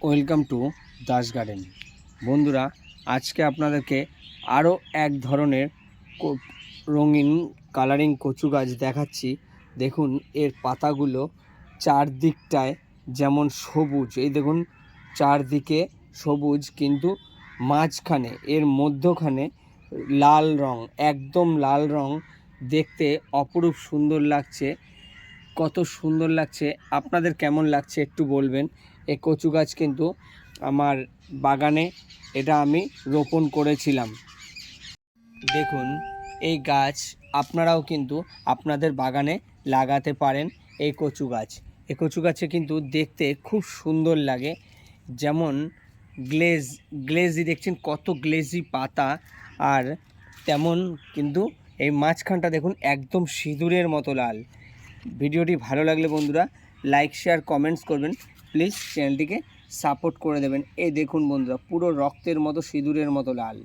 Welcome to Das garden. বন্ধুরা, আজকে আপনাদেরকে আরও এক ধরনের রঙিন কালারিং কচু গাছ দেখাচ্ছি। দেখুন এর পাতাগুলো চারদিকটায় যেমন সবুজ, এই দেখুন চারদিকে সবুজ, কিন্তু মাঝখানে এর মধ্যখানে লাল রং, একদম লাল রং। দেখতে অপরূপ সুন্দর লাগছে। কত সুন্দর লাগছে, আপনাদের কেমন লাগছে একটু বলবেন। এই কচু গাছ কিন্তু আমার বাগানে এটা আমি রোপণ করেছিলাম। দেখুন এই গাছ আপনারাও কিন্তু আপনাদের বাগানে লাগাতে পারেন। এই কচু গাছ, এই কচু গাছে কিন্তু দেখতে খুব সুন্দর লাগে। যেমন গ্লেজি দেখছেন, কত গ্লেজি পাতা, আর তেমন কিন্তু এই মাঝখানটা দেখুন একদম সিঁদুরের মতো লাল। ভিডিওটি ভালো লাগলে বন্ধুরা লাইক শেয়ার কমেন্টস করবেন, প্লিজ চ্যানেলটিকে সাপোর্ট করে দেবেন। এই দেখুন বন্ধুরা, পুরো রক্তের মতো সিঁদুরের মতো লাল।